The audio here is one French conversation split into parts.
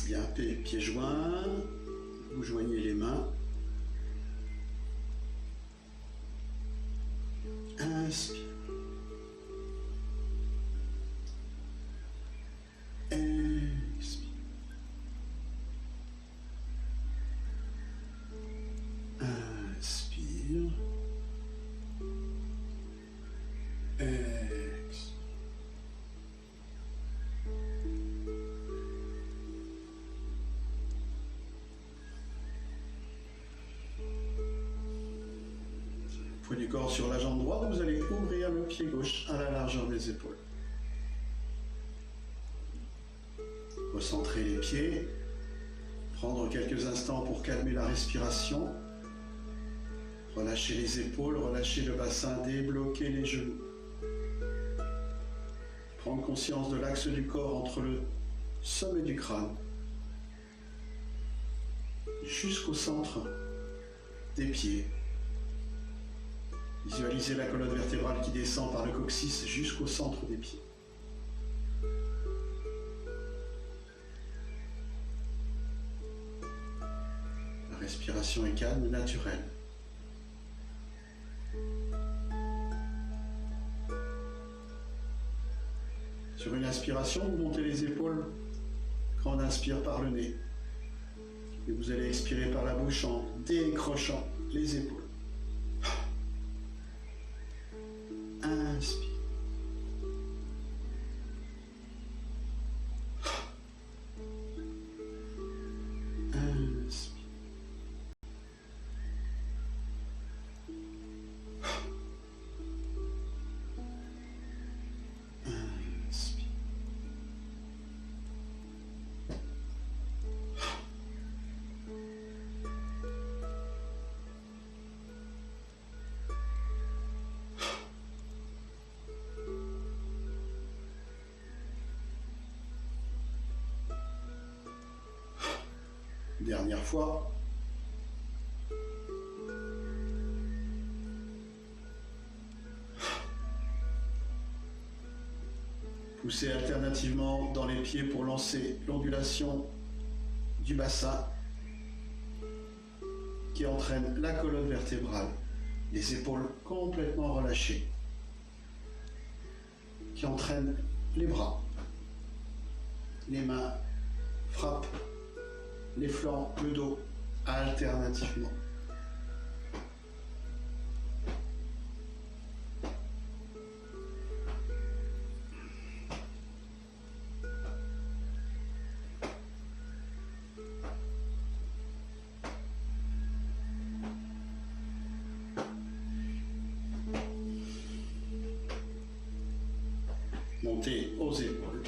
Bien, pieds joints, vous joignez les mains. Inspire. Expire. Inspire. Expire. Poids du corps sur la jambe droite, vous allez ouvrir le pied gauche à la largeur des épaules. Recentrer les pieds, prendre quelques instants pour calmer la respiration, relâcher les épaules, relâcher le bassin, débloquer les genoux. Prendre conscience de l'axe du corps entre le sommet du crâne jusqu'au centre des pieds. Visualisez la colonne vertébrale qui descend par le coccyx jusqu'au centre des pieds. La respiration est calme et naturelle. Sur une inspiration, vous montez les épaules quand on inspire par le nez. Et vous allez expirer par la bouche en décrochant les épaules. Inspire. Inspire. Inspire. Dernière fois. Poussez alternativement dans les pieds pour lancer l'ondulation du bassin qui entraîne la colonne vertébrale, les épaules complètement relâchées, qui entraîne les bras, les mains frappent les flancs, le dos, alternativement. Montez aux épaules.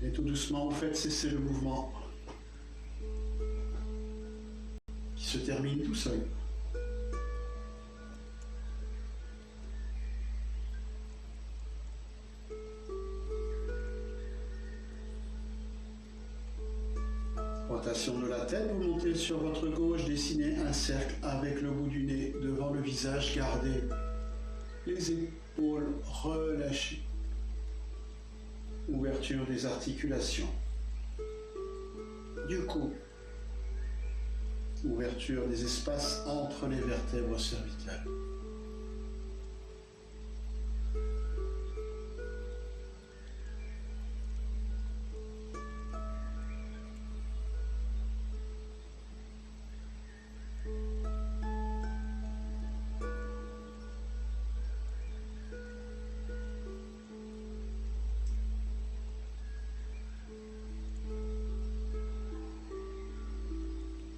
Et tout doucement, vous faites cesser le mouvement qui se termine tout seul. Rotation de la tête, vous montez sur votre gauche, dessinez un cercle avec le bout du nez devant le visage, gardez les épaules relâchées. Ouverture des articulations, du cou, ouverture des espaces entre les vertèbres cervicales.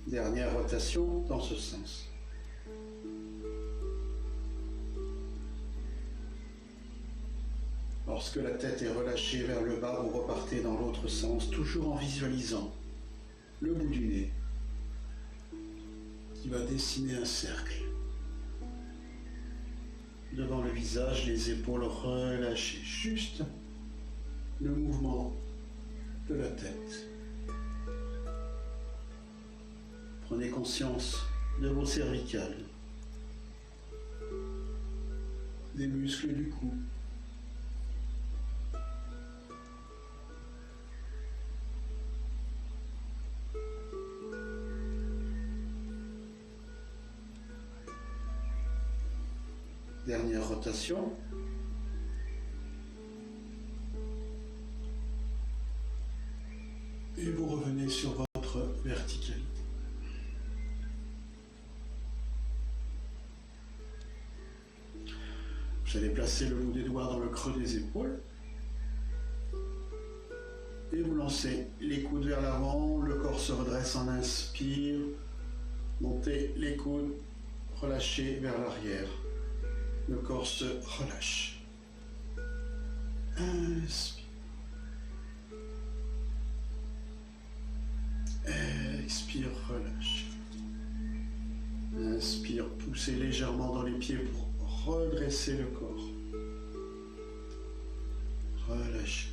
Dernière rotation dans ce sens. Lorsque la tête est relâchée vers le bas, vous repartez dans l'autre sens, toujours en visualisant le bout du nez qui va dessiner un cercle. Devant le visage, les épaules relâchées, juste le mouvement de la tête. Prenez conscience de vos cervicales, des muscles du cou. Dernière rotation. Et vous revenez sur votre verticalité. Vous allez placer le bout des doigts dans le creux des épaules. Et vous lancez les coudes vers l'avant, le corps se redresse en inspire. Montez les coudes, relâchez vers l'arrière. Le corps se relâche. Inspire. Expire, relâche. Inspire, poussez légèrement dans les pieds pour redresser le corps. Relâchez.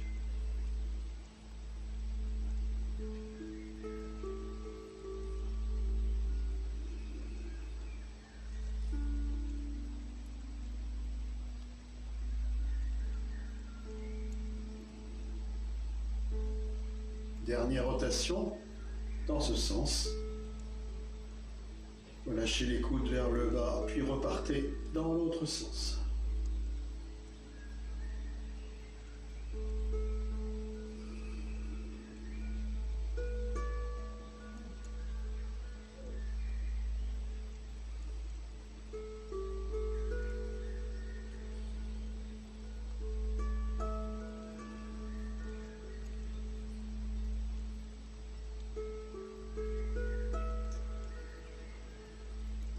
Dernière rotation dans ce sens. Relâchez les coudes vers le bas, puis repartez dans l'autre sens.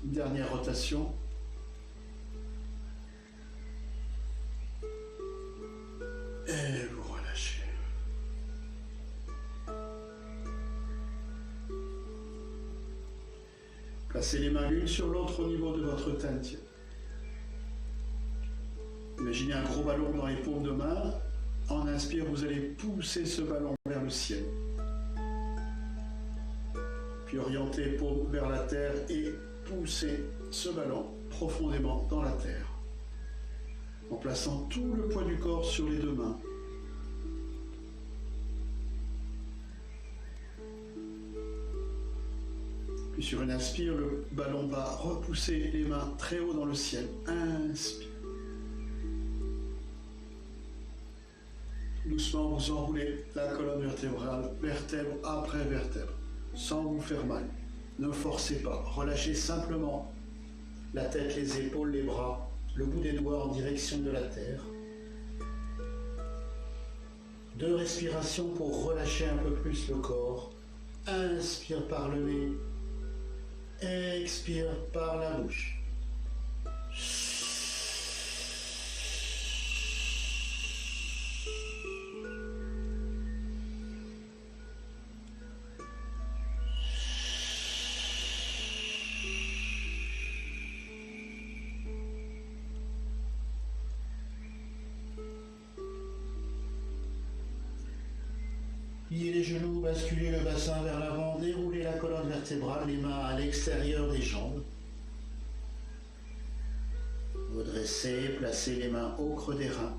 Dernière rotation. Et vous relâchez. Placez les mains l'une sur l'autre au niveau de votre tête. Imaginez un gros ballon dans les paumes de main. En inspire, vous allez pousser ce ballon vers le ciel. Puis orientez paume vers la terre et poussez ce ballon profondément dans la terre, en plaçant tout le poids du corps sur les deux mains. Puis sur une inspire, le ballon va repousser les mains très haut dans le ciel. Inspire. Doucement, vous enroulez la colonne vertébrale, vertèbre après vertèbre, sans vous faire mal. Ne forcez pas, relâchez simplement la tête, les épaules, les bras, le bout des doigts en direction de la terre. 2 respirations pour relâcher un peu plus le corps. Inspire par le nez, expire par la bouche. Pliez les genoux, basculez le bassin vers l'avant, déroulez la colonne vertébrale, les mains à l'extérieur des jambes. Redressez, placez les mains au creux des reins.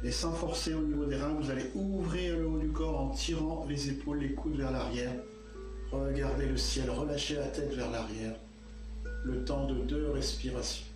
Et sans forcer au niveau des reins, vous allez ouvrir le haut du corps en tirant les épaules, les coudes vers l'arrière. Regardez le ciel, relâchez la tête vers l'arrière. Le temps de 2 respirations.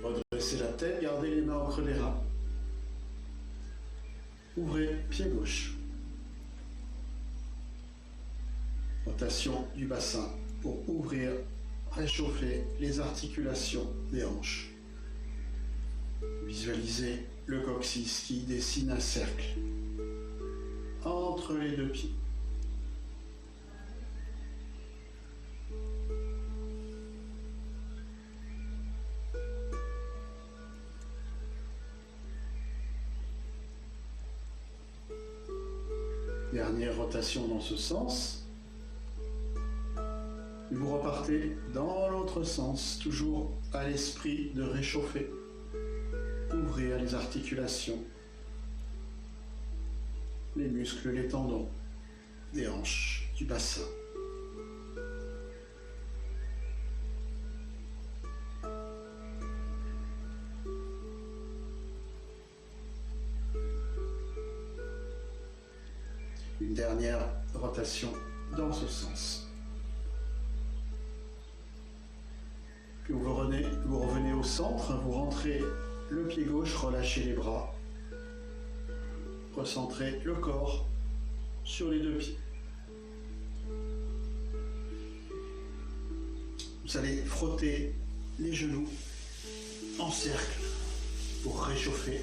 Redressez la tête, gardez les mains au creux des reins. Ouvrez pied gauche. Rotation du bassin pour ouvrir, réchauffer les articulations des hanches. Visualisez le coccyx qui dessine un cercle entre les 2 pieds. Dernière rotation dans ce sens. Et vous repartez dans l'autre sens, toujours à l'esprit de réchauffer. Ouvrir les articulations, les muscles, les tendons, les hanches, du bassin. Une dernière rotation dans ce sens. Puis vous revenez au centre, vous rentrez le pied gauche, relâchez les bras. Recentrez le corps sur les deux pieds. Vous allez frotter les genoux en cercle pour réchauffer.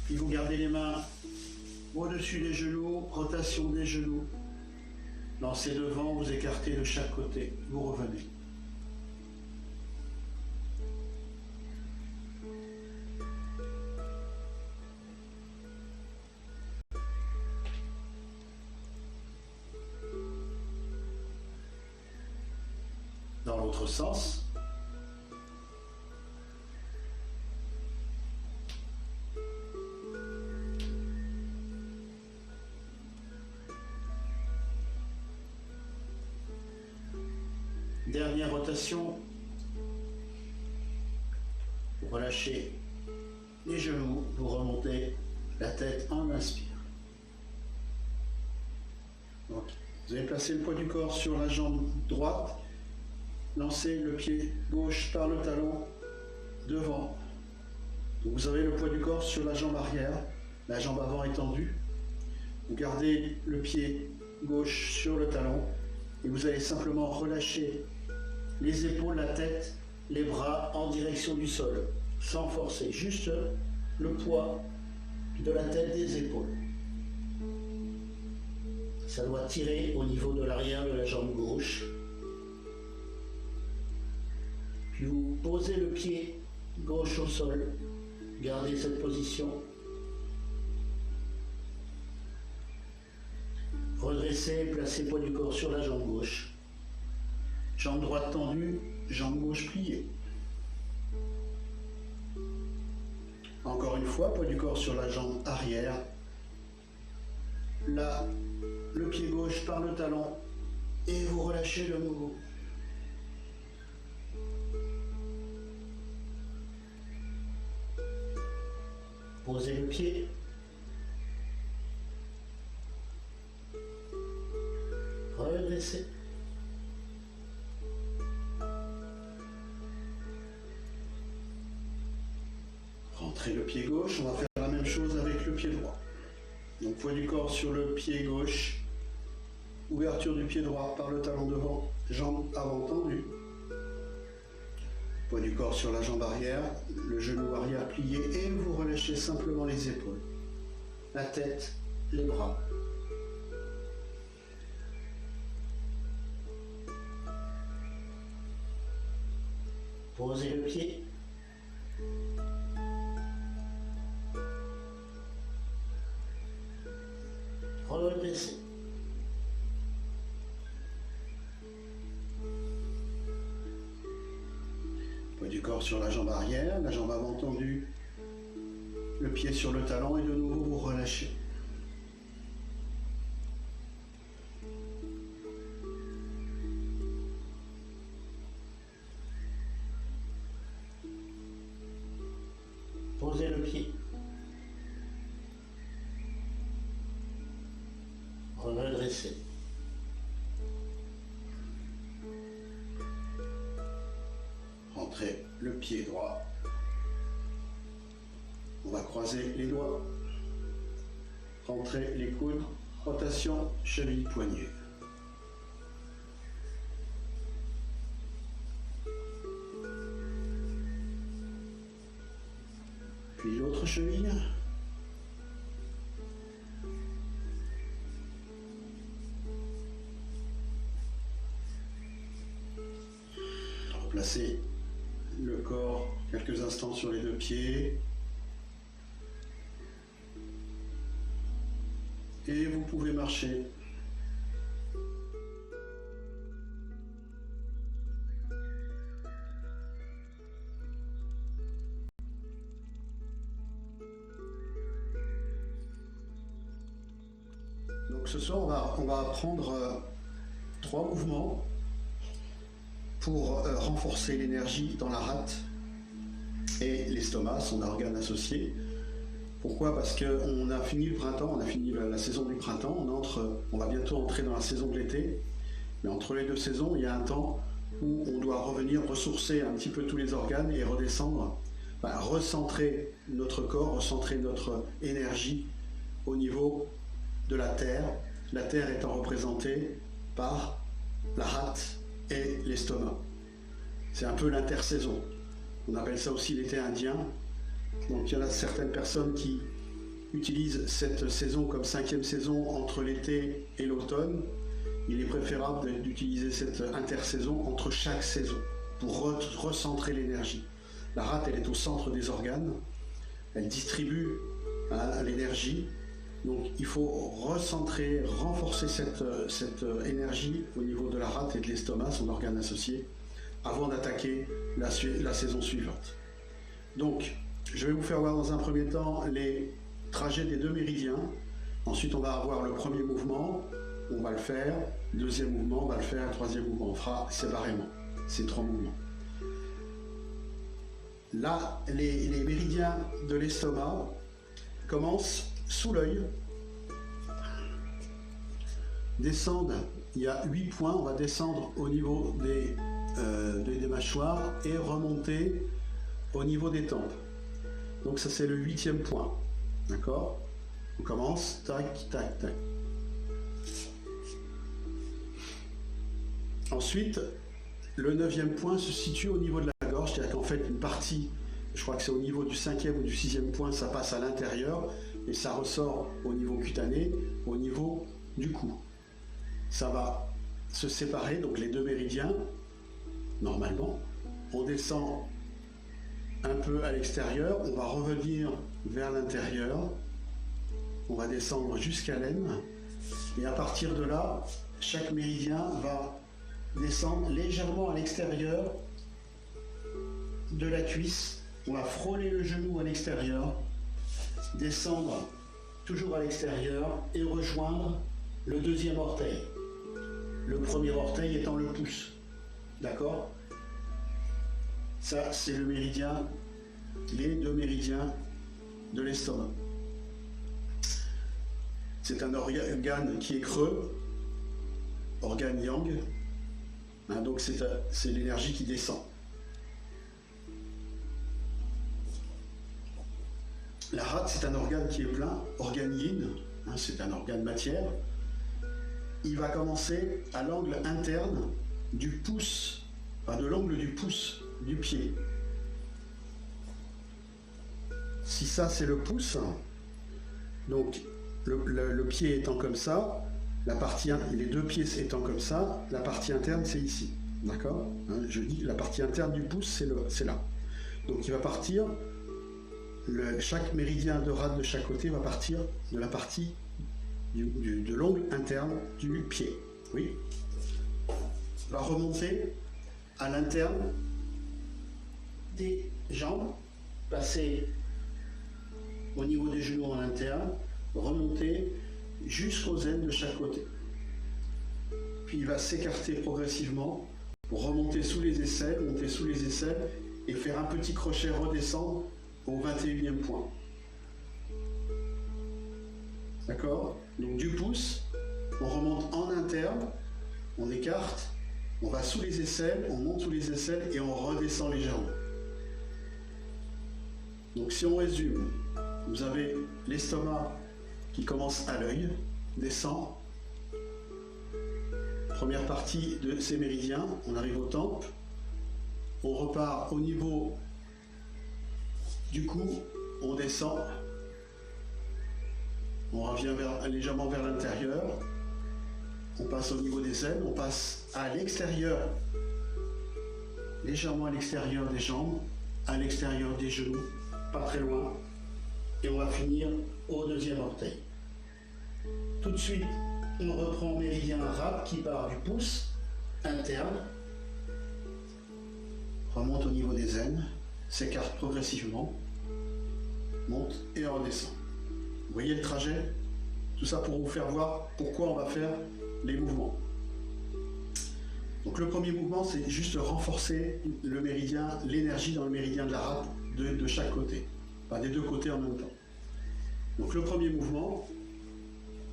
Puis vous gardez les mains au-dessus des genoux, rotation des genoux. Lancez devant, vous écartez de chaque côté, vous revenez. Dans l'autre sens. Dernière rotation. Vous relâchez les genoux, vous remontez la tête en inspire. Donc, vous allez placer le poids du corps sur la jambe droite. Lancez le pied gauche par le talon devant. Donc vous avez le poids du corps sur la jambe arrière, la jambe avant est tendue. Vous gardez le pied gauche sur le talon et vous allez simplement relâcher les épaules, la tête, les bras en direction du sol, sans forcer, juste le poids de la tête des épaules. Ça doit tirer au niveau de l'arrière de la jambe gauche. Puis vous posez le pied gauche au sol, gardez cette position. Redressez, placez le poids du corps sur la jambe gauche. Jambe droite tendue, jambe gauche pliée. Encore une fois, poids du corps sur la jambe arrière. Là, le pied gauche par le talon et vous relâchez de nouveau. Posez le pied. Redressez. Rentrez le pied gauche, on va faire la même chose avec le pied droit. Donc poids du corps sur le pied gauche, ouverture du pied droit par le talon devant, jambe avant tendue. Poids du corps sur la jambe arrière, le genou arrière plié et vous relâchez simplement les épaules, la tête, les bras. Posez le pied. Redressez. Poids du corps sur la jambe arrière, la jambe avant tendue, le pied sur le talon et de nouveau vous relâchez. Posez le pied. Redressez. Rentrez le pied droit. On va croiser les doigts. Rentrez les coudes. Rotation, cheville, poignet. Puis l'autre cheville. Replacez le corps quelques instants sur les deux pieds. Et vous pouvez marcher. Donc ce soir, on va apprendre 3 mouvements pour renforcer l'énergie dans la rate et l'estomac, son organe associé. Pourquoi? Parce qu'on a fini le printemps, on a fini la saison du printemps, on va bientôt entrer dans la saison de l'été, mais entre les deux saisons, il y a un temps où on doit revenir ressourcer un petit peu tous les organes et redescendre, recentrer notre corps, recentrer notre énergie au niveau de la Terre étant représentée par la rate et l'estomac. C'est un peu l'intersaison. On appelle ça aussi l'été indien. Donc il y en a certaines personnes qui utilisent cette saison comme 5e saison entre l'été et l'automne. Il est préférable d'utiliser cette intersaison entre chaque saison pour recentrer l'énergie. La rate, elle est au centre des organes, elle distribue l'énergie. Donc il faut recentrer, renforcer cette énergie au niveau de la rate et de l'estomac, son organe associé, avant d'attaquer la saison suivante. Donc, je vais vous faire voir dans un premier temps les trajets des 2 méridiens. Ensuite, on va avoir le premier mouvement, on va le faire. Deuxième mouvement, on va le faire. Troisième mouvement, on fera séparément ces 3 mouvements. Là, les méridiens de l'estomac commencent sous l'œil, descendent, il y a 8 points, on va descendre au niveau des mâchoires et remonter au niveau des tempes. Donc ça c'est le 8e point, d'accord? On commence, tac, tac, tac. Ensuite, le 9e point se situe au niveau de la gorge, c'est-à-dire qu'en fait une partie, je crois que c'est au niveau du 5e ou du 6e point, ça passe à l'intérieur et ça ressort au niveau cutané, au niveau du cou. Ça va se séparer, donc les 2 méridiens, normalement, on descend un peu à l'extérieur, on va revenir vers l'intérieur, on va descendre jusqu'à l'aine, et à partir de là, chaque méridien va descendre légèrement à l'extérieur de la cuisse, on va frôler le genou à l'extérieur, descendre toujours à l'extérieur et rejoindre le 2e orteil. Le premier orteil étant le pouce. D'accord? Ça, c'est le méridien, les 2 méridiens de l'estomac. C'est un organe qui est creux, organe yang. Donc c'est l'énergie qui descend. La rate, c'est un organe qui est plein, organe yin, c'est un organe matière. Il va commencer à l'angle interne du pouce, de l'angle du pouce du pied. Si ça c'est le pouce, donc le pied étant comme ça, les 2 pieds étant comme ça, la partie interne c'est ici, d'accord? Je dis la partie interne du pouce c'est là. Donc il va partir, chaque méridien de rate de chaque côté va partir de la partie de l'ongle interne du pied. Oui. Va remonter à l'interne des jambes, passer au niveau des genoux en interne, remonter jusqu'aux aines de chaque côté. Puis il va s'écarter progressivement pour remonter sous les aisselles, monter sous les aisselles et faire un petit crochet, redescendre au 21e point. D'accord? Donc du pouce, on remonte en interne, on écarte, on va sous les aisselles, on monte sous les aisselles et on redescend légèrement. Donc si on résume, vous avez l'estomac qui commence à l'œil, descend, première partie de ces méridiens, on arrive aux tempes, on repart au niveau du cou, on descend, on revient légèrement vers l'intérieur, on passe au niveau des ailes, on passe à l'extérieur légèrement à l'extérieur des jambes, à l'extérieur des genoux, pas très loin. Et on va finir au deuxième orteil. Tout de suite, on reprend le méridien rap qui part du pouce interne, remonte au niveau des aines, s'écarte progressivement, monte et redescend. Vous voyez le trajet? Tout ça pour vous faire voir pourquoi on va faire les mouvements. Donc le premier mouvement, c'est juste renforcer le méridien, l'énergie dans le méridien de la rate de chaque côté, pas des deux côtés en même temps. Donc le premier mouvement,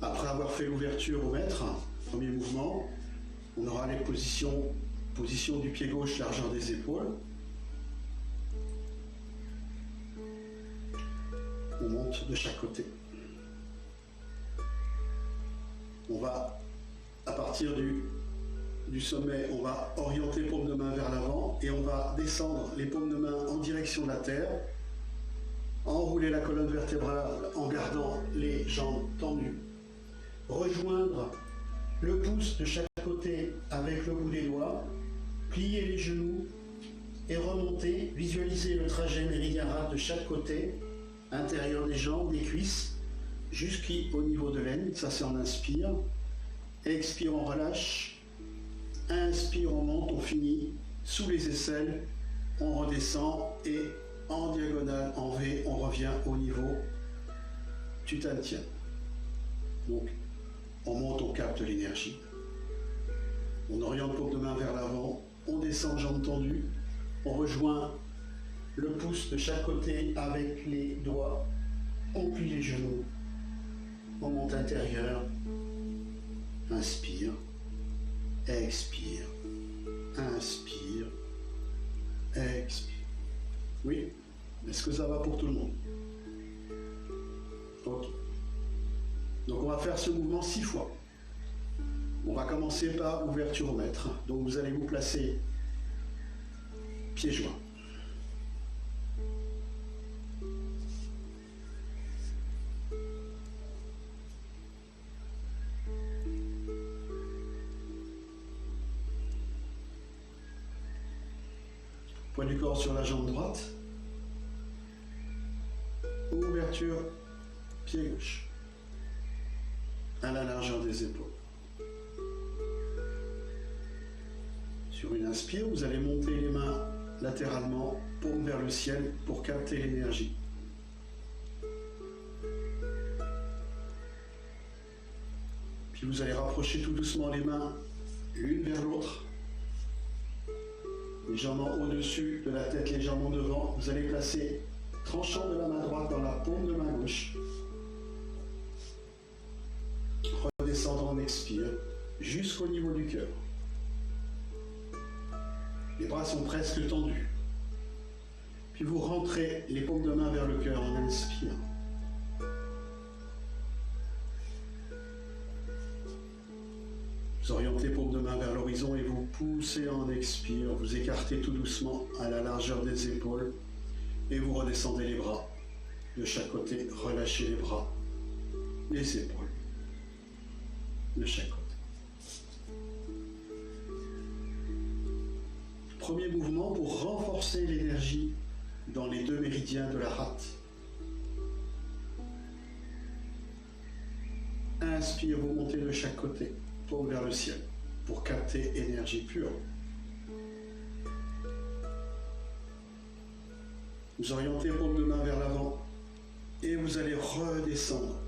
après avoir fait l'ouverture au mètre, premier mouvement, on aura les position du pied gauche, largeur des épaules. On monte de chaque côté. On va, à partir du sommet, on va orienter paume de main vers l'avant et on va descendre les paumes de main en direction de la terre, enrouler la colonne vertébrale en gardant les jambes tendues, rejoindre le pouce de chaque côté avec le bout des doigts, plier les genoux et remonter, visualiser le trajet méridien rate de chaque côté, intérieur des jambes, des cuisses, jusqu'au niveau de l'aine. Ça c'est on inspire, expire, on relâche, inspire, on monte, on finit sous les aisselles, on redescend et en diagonale, en V, on revient au niveau du tantien. Donc on monte, on capte l'énergie, on oriente paume de main vers l'avant, on descend jambes tendues, on rejoint le pouce de chaque côté avec les doigts, on plie les genoux, on monte intérieur, inspire, expire, inspire, expire. Oui, est-ce que ça va pour tout le monde? Ok. Donc on va faire ce mouvement 6 fois. On va commencer par l'ouverture au mètre. Donc vous allez vous placer pieds joints. Poids du corps sur la jambe droite. Ouverture, pied gauche. À la largeur des épaules. Sur une inspire, vous allez monter les mains latéralement, paume vers le ciel pour capter l'énergie. Puis vous allez rapprocher tout doucement les mains l'une vers l'autre. Légèrement au-dessus de la tête, légèrement devant. Vous allez placer tranchant de la main droite dans la paume de main gauche. Redescendre, on expire jusqu'au niveau du cœur. Les bras sont presque tendus. Puis vous rentrez les paumes de main vers le cœur en inspirant. Vous orientez paume de main vers l'horizon et vous poussez en expire. Vous écartez tout doucement à la largeur des épaules et vous redescendez les bras de chaque côté. Relâchez les bras, les épaules de chaque côté. Premier mouvement pour renforcer l'énergie dans les deux méridiens de la rate. Inspire, vous montez de chaque côté, paume vers le ciel, pour capter énergie pure. Vous orientez paume de main vers l'avant et vous allez redescendre.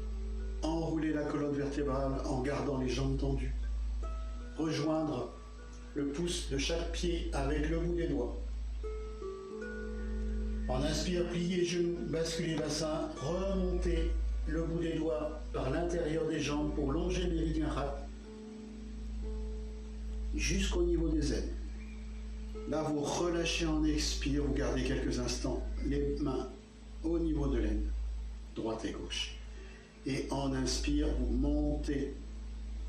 Enrouler la colonne vertébrale en gardant les jambes tendues. Rejoindre le pouce de chaque pied avec le bout des doigts. On inspire, pliez les genoux, basculez le bassin, remontez le bout des doigts par l'intérieur des jambes pour longer le méridien rate jusqu'au niveau des aines. Là, vous relâchez en expire, vous gardez quelques instants les mains au niveau de l'aine, droite et gauche. Et en inspire, vous montez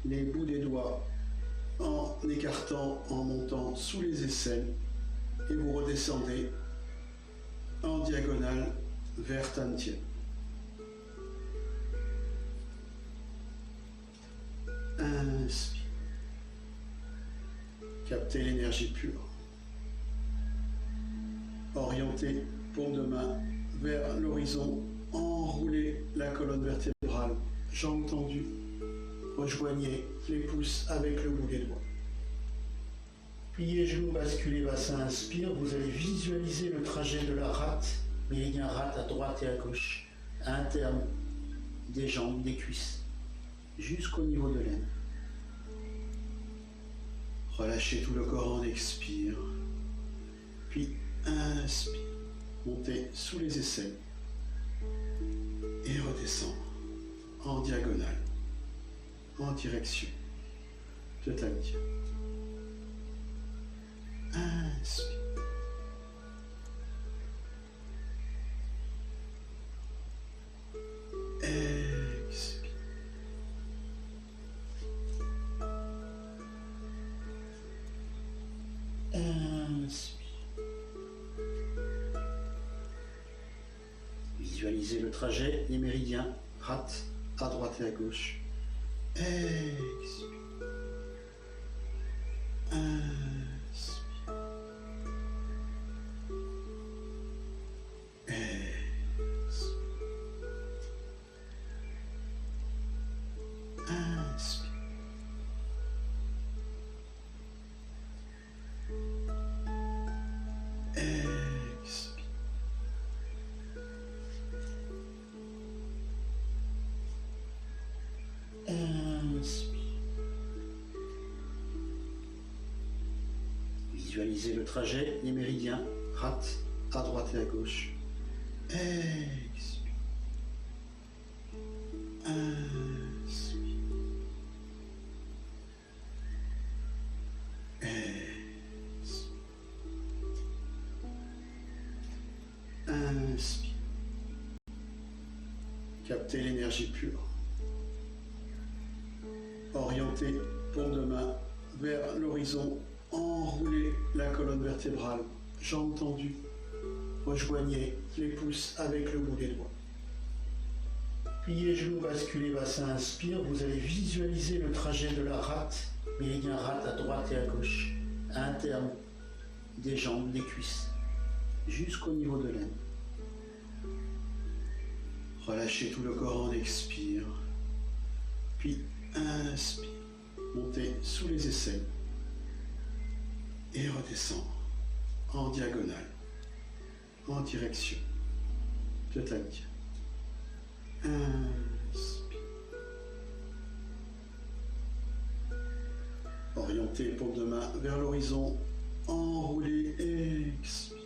les bouts des doigts en écartant, en montant sous les aisselles et vous redescendez en diagonale vers Tantien. Inspire. Captez l'énergie pure. Orientez paume de main vers l'horizon, enroulez la colonne vertébrale, jambes tendues, rejoignez les pouces avec le bout des doigts. Pliez genoux, basculez bassin, inspire, vous allez visualiser le trajet de la rate, méridien rate à droite et à gauche, interne des jambes, des cuisses, jusqu'au niveau de l'aine. Relâchez tout le corps en expire, puis inspire, montez sous les aisselles et redescendre en diagonale, en direction de ta vie. Inspire. Expire. Inspire. Visualisez le trajet, les méridiens, rate à droite et à gauche. Expire. Inspire. Expire. Inspire. Expire. Inspire. Visualisez le trajet, les méridiens, rate à droite et à gauche. Expire. Inspire. Expire. Inspire. Captez l'énergie pure. Orientez paume de main vers l'horizon, enroulez la colonne vertébrale, jambes tendues, rejoignez les pouces avec le bout des doigts. Pliez genoux, basculez bassin, inspire, vous allez visualiser le trajet de la rate, méridien rate à droite et à gauche, interne des jambes, des cuisses, jusqu'au niveau de l'aine. Relâchez tout le corps en expire, puis inspire, montez sous les aisselles et redescendre en diagonale, en direction de ta vie. Inspire. Orientez paume de main vers l'horizon, enroulez, expire.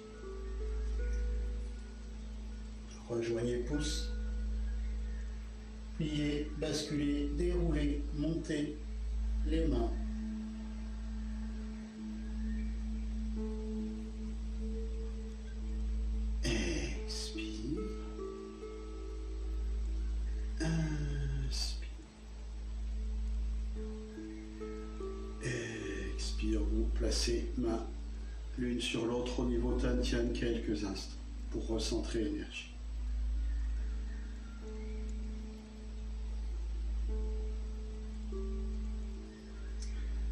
Rejoignez pouce. Pliez, basculez, déroulez, montez les mains. Expire. Inspire. Expire, vous placez main l'une sur l'autre au niveau Tantien quelques instants pour recentrer l'énergie.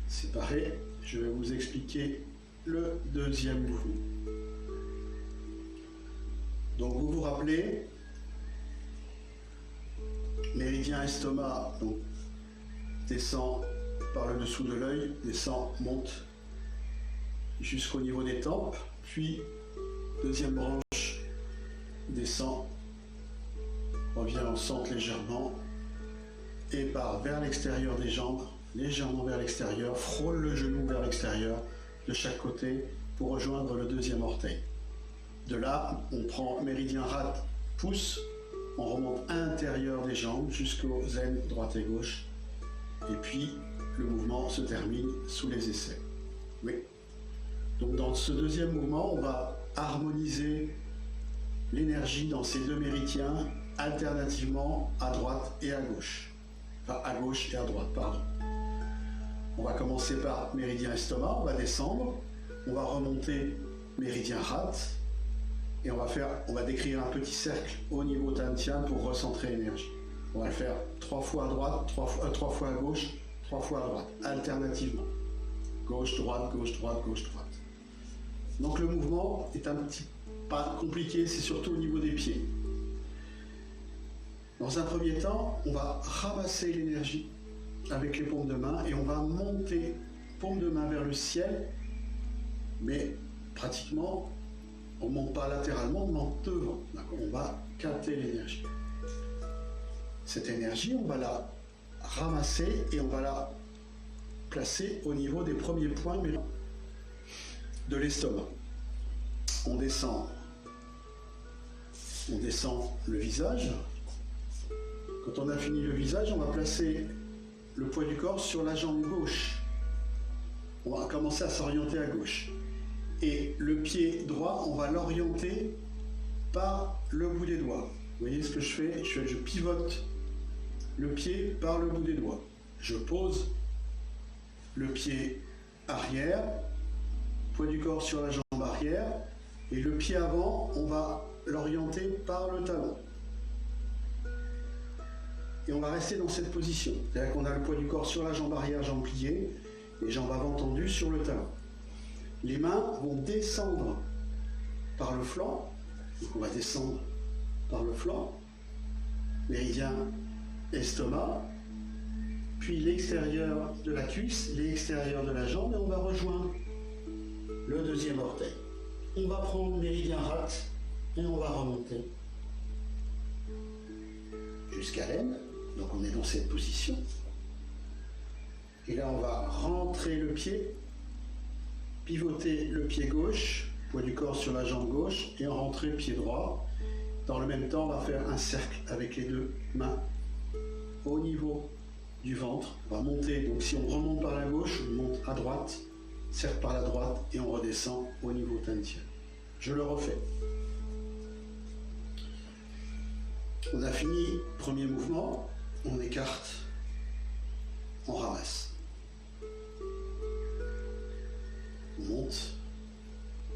Séparé, je vais vous expliquer le deuxième mouvement. Donc vous vous rappelez, méridien estomac, donc descend par le dessous de l'œil, descend, monte jusqu'au niveau des tempes, puis deuxième branche, descend, revient au centre légèrement et part vers l'extérieur des jambes, légèrement vers l'extérieur, frôle le genou vers l'extérieur de chaque côté pour rejoindre le deuxième orteil. De là, on prend méridien rate, pouce, on remonte à l'intérieur des jambes jusqu'aux aines droite et gauche, et puis le mouvement se termine sous les aisselles. Oui. Donc dans ce deuxième mouvement, on va harmoniser l'énergie dans ces deux méridiens alternativement à droite et à gauche. Enfin, à gauche et à droite, pardon. On va commencer par méridien estomac, on va descendre, on va remonter méridien rate, et on va décrire un petit cercle au niveau tantien pour recentrer l'énergie. On va le faire 3 fois à droite, 3 fois à gauche, 3 fois à droite, alternativement. Gauche, droite, gauche, droite, gauche, droite. Donc le mouvement est un petit pas compliqué, c'est surtout au niveau des pieds. Dans un premier temps, on va ramasser l'énergie avec les paumes de main et on va monter paume de main vers le ciel, mais pratiquement, on ne monte pas latéralement, on monte devant. On va capter l'énergie. Cette énergie, on va la ramasser et on va la placer au niveau des premiers points de l'estomac. On descend le visage. Quand on a fini le visage, on va placer le poids du corps sur la jambe gauche. On va commencer à s'orienter à gauche. Et le pied droit, on va l'orienter par le bout des doigts. Vous voyez ce que je fais? Je pivote le pied par le bout des doigts. Je pose le pied arrière, poids du corps sur la jambe arrière, et le pied avant, on va l'orienter par le talon. Et on va rester dans cette position. C'est-à-dire qu'on a le poids du corps sur la jambe arrière, jambe pliée, et jambes avant tendues sur le talon. Les mains vont descendre par le flanc. Donc on va descendre par le flanc, méridien estomac, puis l'extérieur de la cuisse, l'extérieur de la jambe, et on va rejoindre le deuxième orteil. On va prendre méridien rate et on va remonter jusqu'à l'aine. Donc on est dans cette position. Et là on va rentrer le pied, pivoter le pied gauche, poids du corps sur la jambe gauche, et rentrer le pied droit. Dans le même temps, on va faire un cercle avec les deux mains au niveau du ventre. On va monter, donc si on remonte par la gauche, on monte à droite, cercle par la droite, et on redescend au niveau tantien. Je le refais. On a fini le premier mouvement, on écarte, on ramasse. On monte,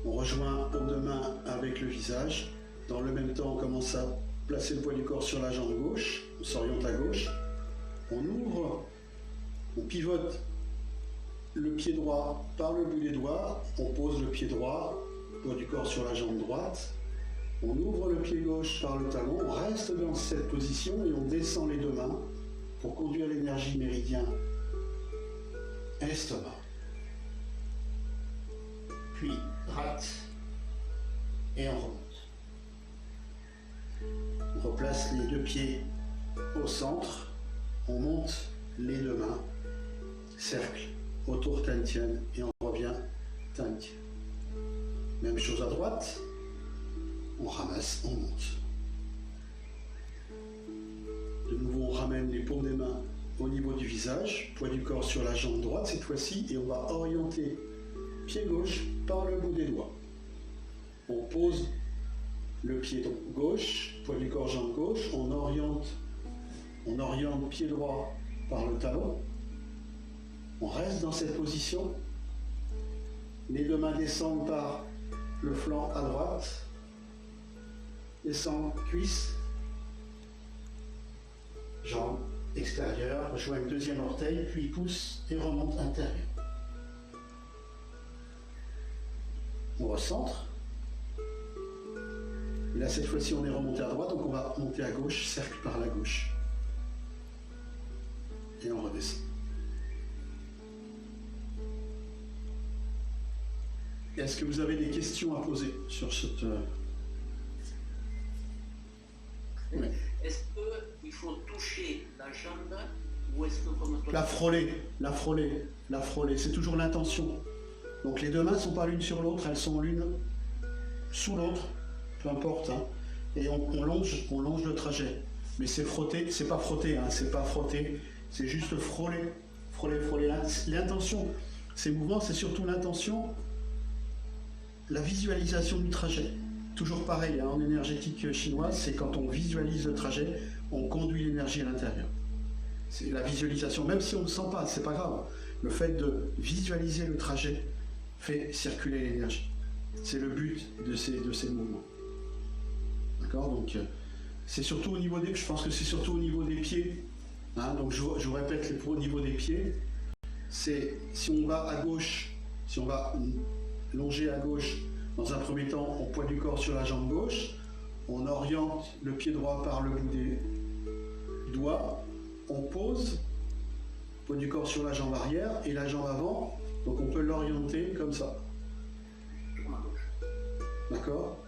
on rejoint paume de main avec le visage. Dans le même temps, on commence à placer le poids du corps sur la jambe gauche, on s'oriente à gauche, on ouvre, on pivote le pied droit par le bout des doigts, on pose le pied droit, poids du corps sur la jambe droite, on ouvre le pied gauche par le talon, on reste dans cette position et on descend les deux mains pour conduire l'énergie méridien estomac. Puis rate et on remonte. On replace les deux pieds au centre, on monte les deux mains, cercle autour tantien et on revient tantien. Même chose à droite, on ramasse, on monte. De nouveau on ramène les paumes des mains au niveau du visage, poids du corps sur la jambe droite cette fois-ci, et on va orienter pied gauche par le bout des doigts. On pose le pied gauche, poids du corps jambe gauche, on oriente pied droit par le talon, on reste dans cette position, les deux mains descendent par le flanc à droite, descendent cuisse, jambe extérieure, rejoint le deuxième orteil, puis pousse et remonte intérieur. On recentre. Et là, cette fois-ci, on est remonté à droite, donc on va monter à gauche, cercle par la gauche. Et on redescend. Est-ce que vous avez des questions à poser sur cette... Oui. Est-ce qu'il faut toucher la jambe ou est-ce que comme toi... La frôler, c'est toujours l'intention. Donc les deux mains ne sont pas l'une sur l'autre, elles sont l'une sous l'autre, peu importe, hein. Et on longe le trajet. Mais c'est frotter, c'est pas frotter, hein, c'est pas frotter, c'est juste frôler. L'intention, ces mouvements, c'est surtout l'intention, la visualisation du trajet. Toujours pareil, hein, en énergétique chinoise, c'est quand on visualise le trajet, on conduit l'énergie à l'intérieur. C'est la visualisation, même si on ne le sent pas, c'est pas grave. Le fait de visualiser le trajet fait circuler l'énergie. C'est le but de ces mouvements. D'accord? Donc, c'est surtout au niveau des... Je pense que c'est surtout au niveau des pieds. Hein, donc, je vous répète, au niveau des pieds, c'est si on va à gauche, si on va longer à gauche, Dans un premier temps, on poids du corps sur la jambe gauche, on oriente le pied droit par le bout des doigts, on pose, poids du corps sur la jambe arrière et la jambe avant, donc on peut l'orienter comme ça. D'accord?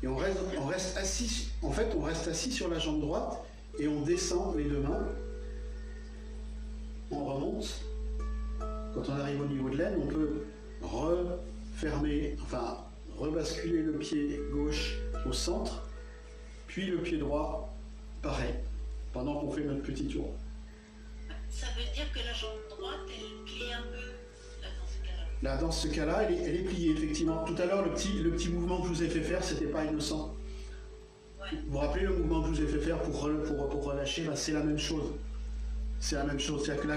Et on reste assis, en fait on reste assis sur la jambe droite et on descend les deux mains, on remonte. Quand on arrive au niveau de l'aine, on peut refermer, enfin rebasculer le pied gauche au centre, puis le pied droit, pareil, pendant qu'on fait notre petit tour. Ça veut dire que la jambe droite, elle plie un peu, là, dans ce cas-là. Là, dans ce cas-là, elle est pliée, effectivement. Tout à l'heure, le petit mouvement que je vous ai fait faire, c'était pas innocent. Ouais. Vous vous rappelez le mouvement que je vous ai fait faire pour relâcher, bah, c'est la même chose. C'est la même chose, c'est-à-dire que la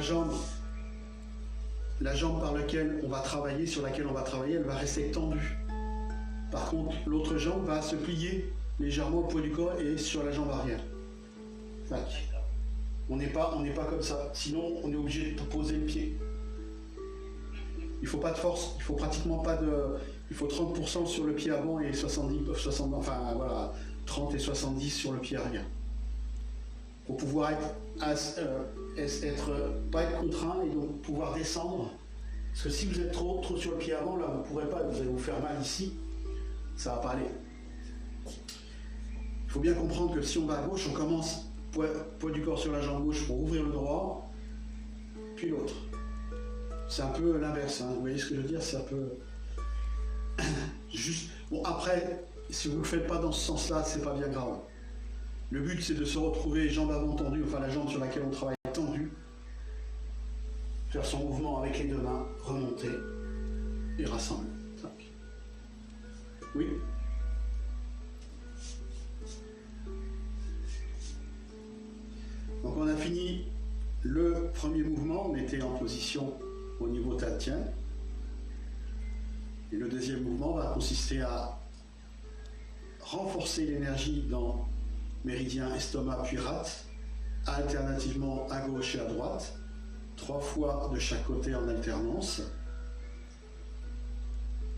jambe par laquelle on va travailler, sur laquelle on va travailler, elle va rester tendue. Par contre, l'autre jambe va se plier légèrement au poids du corps et sur la jambe arrière. Tac. On n'est pas comme ça. Sinon, on est obligé de poser le pied. Il faut pas de force. Il faut pratiquement pas de. Il faut 30% sur le pied avant et 60, enfin voilà, 30 et 70 sur le pied arrière. Pour pouvoir pas être contraint et donc pouvoir descendre. Parce que si vous êtes trop sur le pied avant, là, vous ne pourrez pas. Vous allez vous faire mal ici. Ça va pas aller. Il faut bien comprendre que si on va à gauche, on commence poids du corps sur la jambe gauche pour ouvrir le droit, puis l'autre. C'est un peu l'inverse, hein. Vous voyez ce que je veux dire? C'est un peu... Juste... Bon, après, si vous ne le faites pas dans ce sens-là, c'est pas bien grave. Le but, c'est de se retrouver jambe avant tendue, enfin la jambe sur laquelle on travaille tendue, faire son mouvement avec les deux mains, remonter et rassembler. Oui? Donc on a fini le premier mouvement, on était en position au niveau tatien. Et le deuxième mouvement va consister à renforcer l'énergie dans méridien, estomac puis rate, alternativement à gauche et à droite, 3 fois de chaque côté en alternance.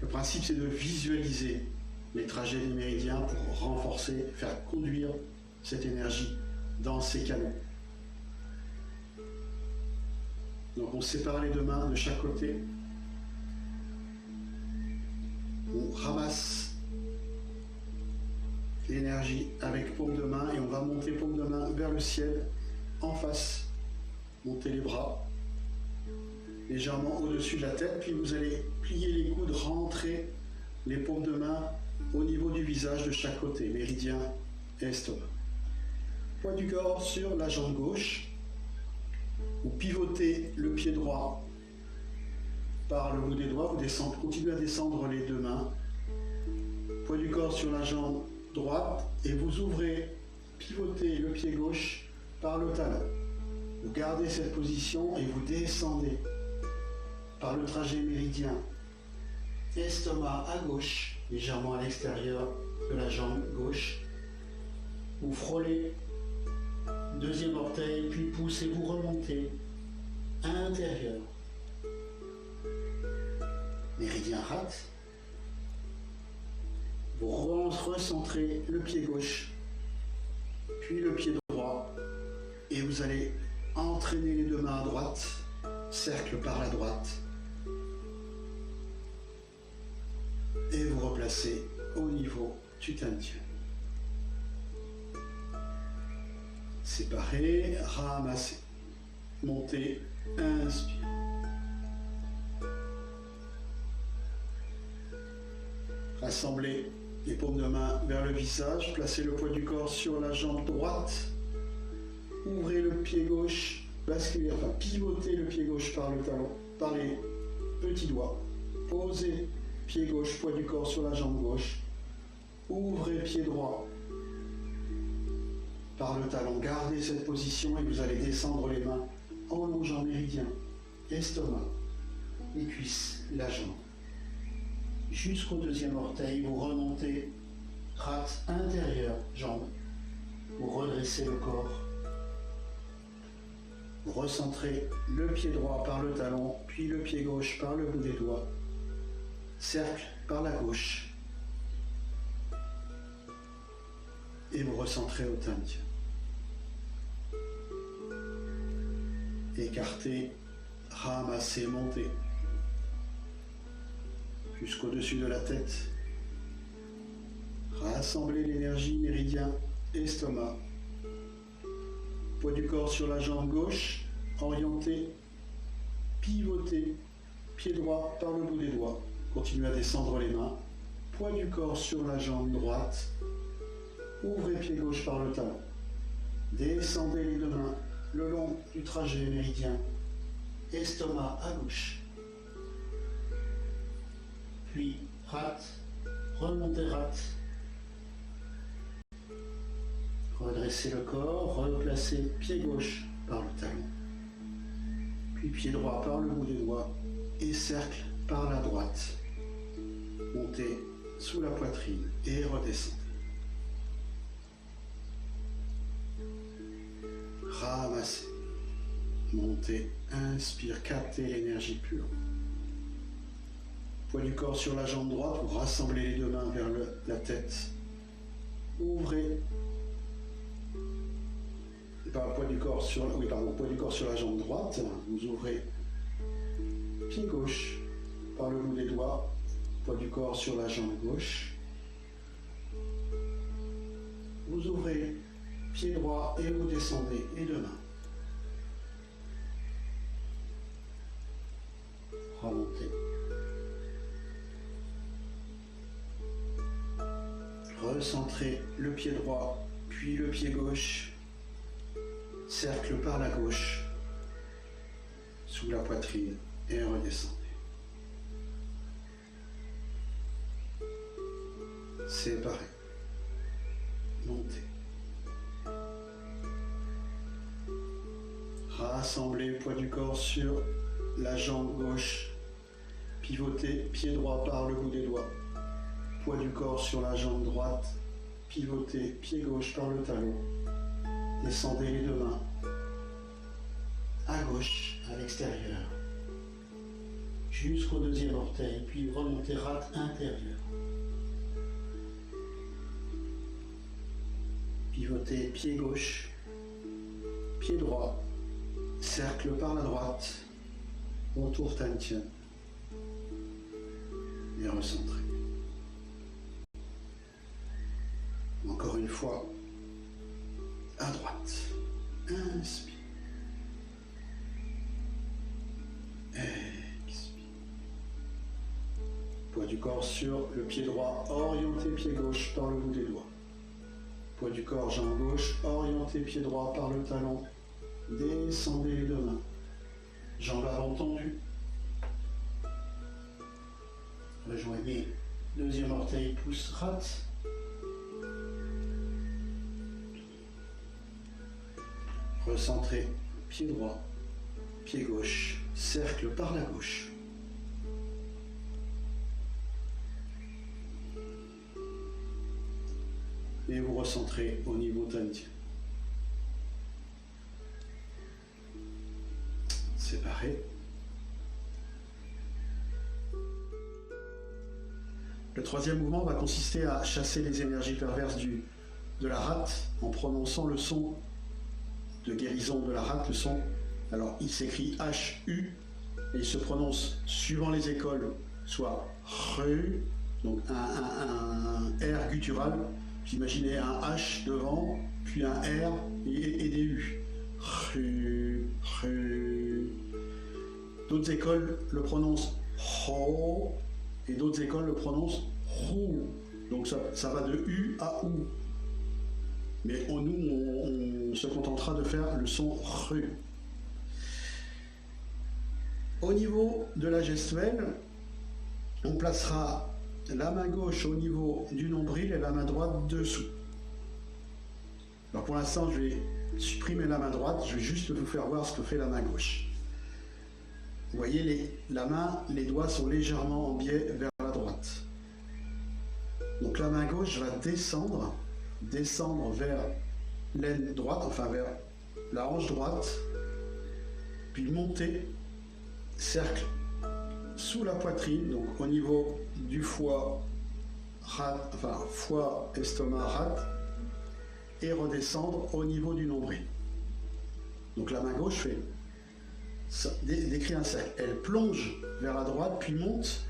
Le principe, c'est de visualiser les trajets des méridiens pour renforcer, faire conduire cette énergie dans ces canaux. Donc on sépare les deux mains de chaque côté. On ramasse l'énergie avec paume de main et on va monter paume de main vers le ciel, en face. Montez les bras légèrement au-dessus de la tête, puis vous allez plier les coudes, rentrer les paumes de main au niveau du visage de chaque côté, méridien et estomac. Poids du corps sur la jambe gauche. Vous pivotez le pied droit par le bout des doigts, vous continuez à descendre les deux mains. Poids du corps sur la jambe droite et vous ouvrez, pivotez le pied gauche par le talon. Vous gardez cette position et vous descendez par le trajet méridien. Estomac à gauche, légèrement à l'extérieur de la jambe gauche. Vous frôlez deuxième orteil, puis pouce et vous remontez à l'intérieur. Méridien rate. Vous recentrez le pied gauche, puis le pied droit, et vous allez entraîner les deux mains à droite, cercle par la droite, et vous replacez au niveau du tantien. Séparez, ramassez, montez, inspire. Rassemblez les paumes de main vers le visage, placez le poids du corps sur la jambe droite, ouvrez le pied gauche, basculez, enfin pivotez le pied gauche par le talon, par les petits doigts, posez pied gauche, poids du corps sur la jambe gauche, ouvrez pied droit par le talon, gardez cette position et vous allez descendre les mains en longeant méridien, estomac, les cuisses, la jambe. Jusqu'au deuxième orteil, vous remontez, rate intérieure, jambe. Vous redressez le corps. Vous recentrez le pied droit par le talon, puis le pied gauche par le bout des doigts. cercle par la gauche. Et vous recentrez au Tantien. Écartez, ramassez, montez. Jusqu'au-dessus de la tête. Rassemblez l'énergie méridien, estomac. Poids du corps sur la jambe gauche, orientez, pivotez, pied droit par le bout des doigts. Continuez à descendre les mains. Poids du corps sur la jambe droite. Ouvrez pied gauche par le talon. Descendez les deux mains le long du trajet méridien. Estomac à gauche. Puis rate, remontez rate. Redressez le corps, replacez pied gauche par le talon. Puis pied droit par le bout des doigts et cercle par la droite. Montez sous la poitrine et redescendez. Ramassez. Montez, inspire, captez l'énergie pure. Poids du corps sur la jambe droite, vous rassemblez les deux mains vers la tête. Ouvrez. Poids du corps sur la jambe droite, vous ouvrez pied gauche par le bout des doigts, poids du corps sur la jambe gauche. Vous ouvrez pied droit et vous descendez les deux mains. Remontez. Recentrez le pied droit, puis le pied gauche. Cercle par la gauche, sous la poitrine et redescendez. Séparez. Montez. Rassemblez le poids du corps sur la jambe gauche. Pivotez, pied droit par le bout des doigts. Poids du corps sur la jambe droite. Pivotez, pied gauche par le talon. Descendez les deux mains à gauche, à l'extérieur, jusqu'au deuxième orteil, puis remontez rate intérieure. Pivotez pied gauche, pied droit, cercle par la droite, retour Tantien et recentrez. Encore une fois. À droite. Inspire. Expire. Poids du corps sur le pied droit, orientez pied gauche par le bout des doigts. Poids du corps, jambe gauche, orientez pied droit par le talon. Descendez les deux mains. Jambe avant tendue. Rejoignez deuxième orteil, pouce, rate. Recentrez, pied droit, pied gauche, cercle par la gauche. Et vous recentrez au niveau Tantien. Séparez. Le troisième mouvement va consister à chasser les énergies perverses de la rate en prononçant le son de guérison de la rate, le son. Alors il s'écrit H-U et il se prononce suivant les écoles, soit RU, donc un R guttural, puis imaginez un H devant, puis un R et des U. RU, RU. D'autres écoles le prononcent RO et d'autres écoles le prononcent ROU. Donc ça va de U à OU. Mais nous, on se contentera de faire le son RU. Au niveau de la gestuelle, on placera la main gauche au niveau du nombril et la main droite dessous. Alors pour l'instant, je vais supprimer la main droite, je vais juste vous faire voir ce que fait la main gauche. Vous voyez, la main, les doigts sont légèrement en biais vers la droite. Donc la main gauche va descendre vers l'aine droite, enfin vers la hanche droite, puis monter, cercle sous la poitrine, donc au niveau du foie, foie, estomac, rate, et redescendre au niveau du nombril. Donc la main gauche décrit un cercle. Elle plonge vers la droite, puis monte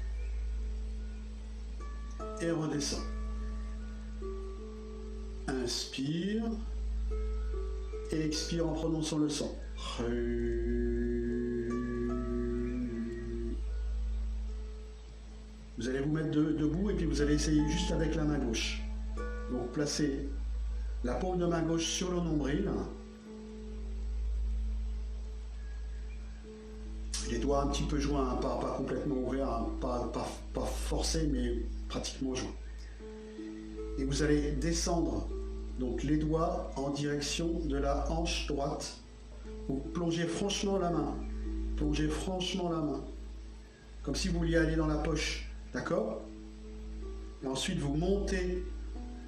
et redescend. Inspire et expire en prononçant le son. Vous allez vous mettre debout et puis vous allez essayer juste avec la main gauche. Donc placez la paume de main gauche sur le nombril. Les doigts un petit peu joints, hein, pas complètement ouverts, hein, pas forcés, mais pratiquement joints. Et vous allez descendre donc les doigts en direction de la hanche droite. Vous plongez franchement la main. Plongez franchement la main. Comme si vous vouliez aller dans la poche. D'accord? Et ensuite, vous montez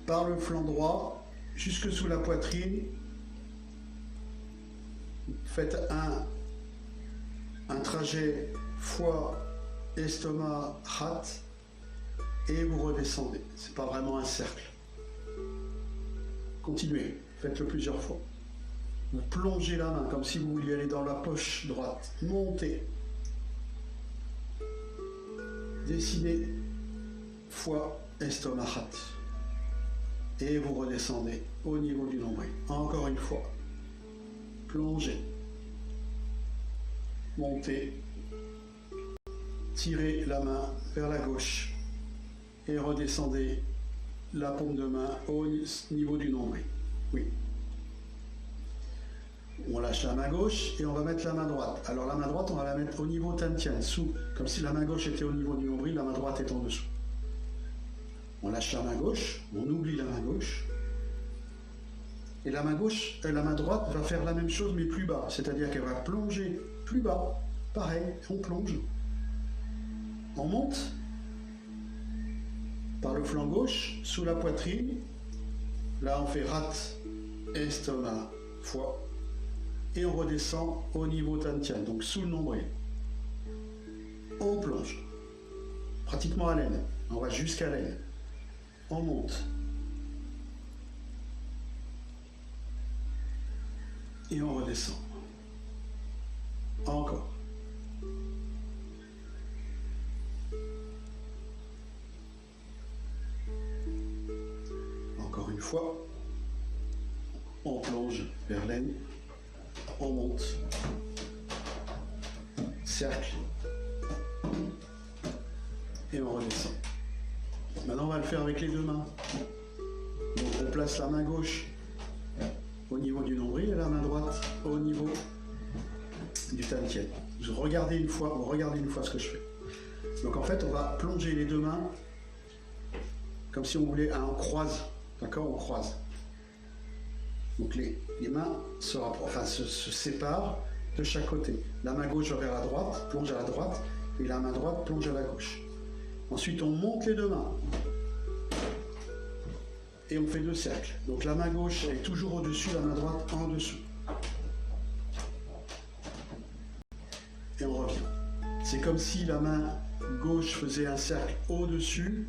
par le flanc droit jusque sous la poitrine. Faites un trajet foie, estomac, rate et vous redescendez. C'est pas vraiment un cercle. Continuez, faites-le plusieurs fois. Vous plongez la main comme si vous vouliez aller dans la poche droite. Montez. Dessinez foie, estomac, rate. Et vous redescendez au niveau du nombril. Encore une fois. Plongez. Montez. Tirez la main vers la gauche. Et redescendez la paume de main au niveau du nombril. Oui. On lâche la main gauche et on va mettre la main droite. Alors la main droite, on va la mettre au niveau tantien, comme si la main gauche était au niveau du nombril, la main droite est en dessous. On lâche la main gauche, on oublie la main gauche. Et la main droite va faire la même chose mais plus bas, c'est-à-dire qu'elle va plonger plus bas. Pareil, on plonge. On monte par le flanc gauche, sous la poitrine. Là, on fait rate, estomac, foie. Et on redescend au niveau tantien, donc sous le nombril. On plonge, pratiquement à l'aine. On va jusqu'à l'aine. On monte. Et on redescend. Encore. Encore une fois. On plonge vers l'aine. On monte. Cercle. Et on redescend. Maintenant, on va le faire avec les deux mains. Donc, on place la main gauche au niveau du nombril et la main droite au niveau du tantien. Vous regardez une fois ce que je fais. Donc, en fait, on va plonger les deux mains comme si on voulait, on croise. D'accord? On croise. Donc, les mains se séparent de chaque côté. La main gauche va vers la droite, plonge à la droite, et la main droite plonge à la gauche. Ensuite, on monte les deux mains. Et on fait deux cercles. Donc la main gauche est toujours au-dessus, la main droite en dessous. Et on revient. C'est comme si la main gauche faisait un cercle au-dessus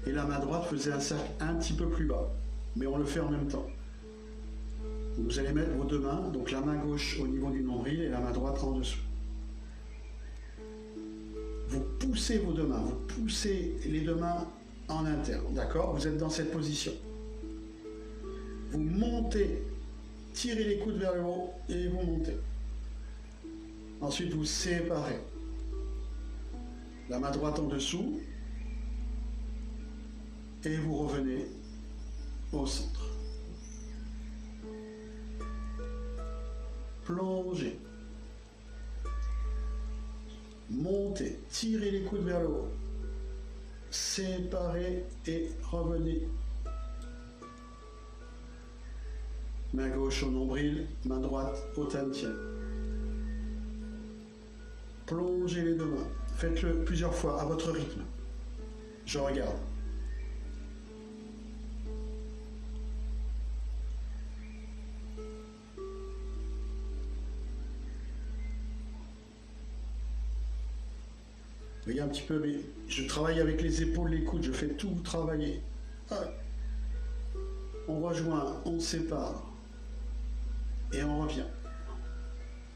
et la main droite faisait un cercle un petit peu plus bas. Mais on le fait en même temps. Vous allez mettre vos deux mains, donc la main gauche au niveau du nombril et la main droite en dessous. Vous poussez vos deux mains, vous poussez les deux mains en interne, d'accord? Vous êtes dans cette position. Vous montez, tirez les coudes vers le haut et vous montez. Ensuite, vous séparez. La main droite en dessous et vous revenez au centre. Plongez. Montez, tirez les coudes vers le haut. Séparez et revenez. Main gauche au nombril, main droite au tantien. Plongez les deux mains. Faites-le plusieurs fois à votre rythme. Je regarde. Voyez un petit peu, mais je travaille avec les épaules, les coudes, je fais tout travailler. Ah. On rejoint, on sépare. Et on revient.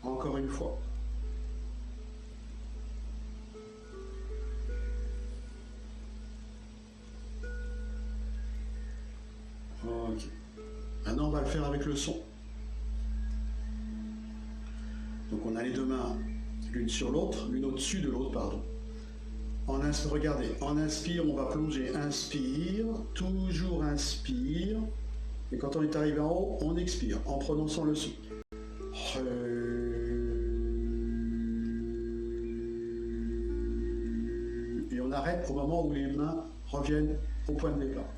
Encore une fois. Ok. Maintenant, on va le faire avec le son. Donc, on a les deux mains l'une sur l'autre, l'une au-dessus de l'autre, pardon. Regardez, en inspire, on va plonger. Inspire, toujours inspire. Et quand on est arrivé en haut, on expire en prononçant le son. Et on arrête au moment où les mains reviennent au point de départ.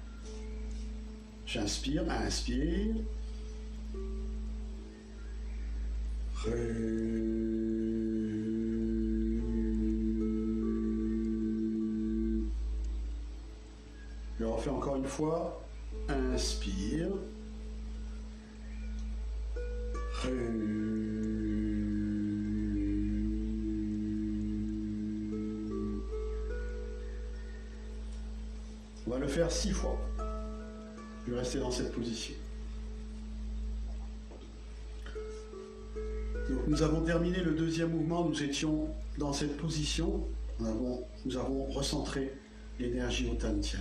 J'inspire, inspire. Je le refais encore une fois. Inspire. On va le faire 6 fois. Je vais rester dans cette position. Donc nous avons terminé le deuxième mouvement, nous étions dans cette position, nous avons recentré l'énergie au Tantien.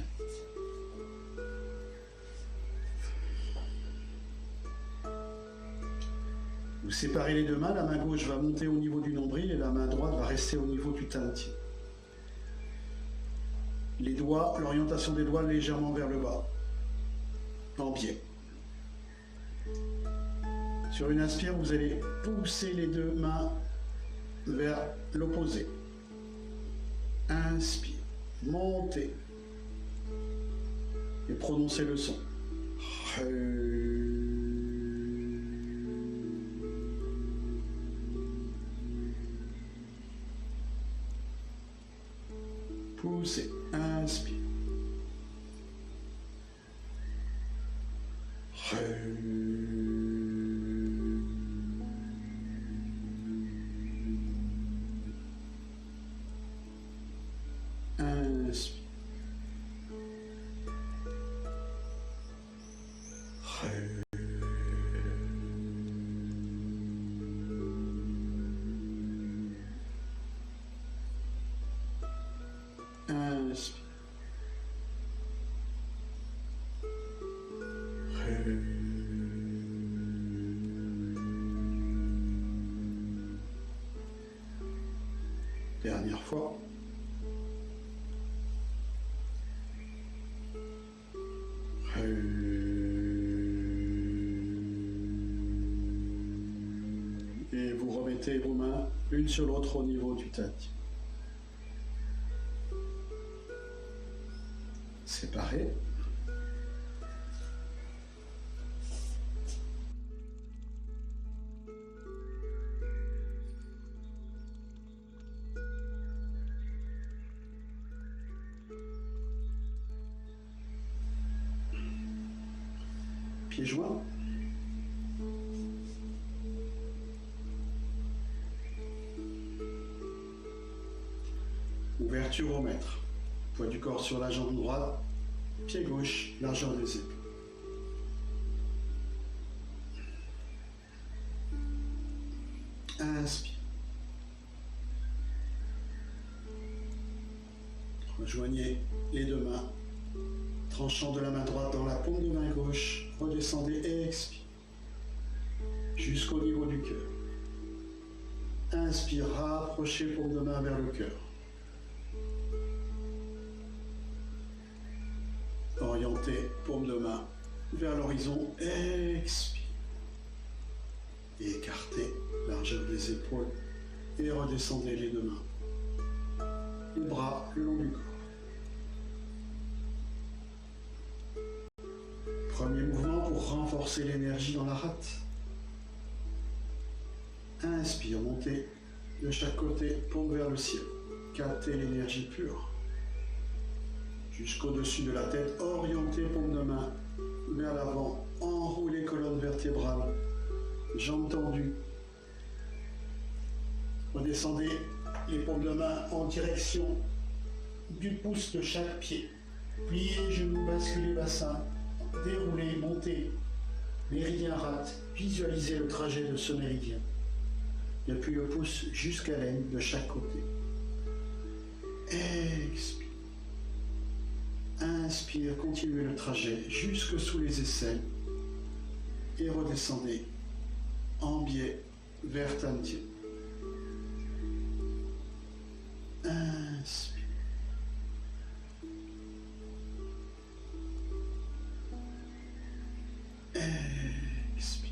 Vous séparez les deux mains, la main gauche va monter au niveau du nombril et la main droite va rester au niveau du Tantien. Les doigts, l'orientation des doigts légèrement vers le bas, en biais. Sur une inspire, vous allez pousser les deux mains vers l'opposé. Inspire, montez et prononcez le son. Poussez, inspire. Inspire. Inspire. Dernière fois. Et vous remettez vos mains l'une sur l'autre au niveau du tati. Séparés. Pieds joints. Ouverture au mètre. Poids du corps sur la jambe droite. Pied gauche, largeur des épaules. Inspire. Rejoignez les deux mains. Tranchant de la main droite dans la paume de main gauche. Redescendez et expire. Jusqu'au niveau du cœur. Inspire, rapprochez paume de main vers le cœur. Orientez paume de main vers l'horizon, expire. Et écartez largeur des épaules et redescendez les deux mains. Les bras le long du corps. Premier mouvement pour renforcer l'énergie dans la rate. Inspire, montez de chaque côté, paume vers le ciel. Captez l'énergie pure. Jusqu'au-dessus de la tête, orientez paume de main vers l'avant, enroulez colonne vertébrale, jambes tendues. Redescendez les paumes de main en direction du pouce de chaque pied. Pliez genoux, basculez bassin, déroulez, montez. Méridien rate, visualisez le trajet de ce méridien. Depuis le pouce jusqu'à l'aine de chaque côté. Expire. Inspire, continuez le trajet jusque sous les aisselles et redescendez en biais vers Tantien. Inspire. Expire.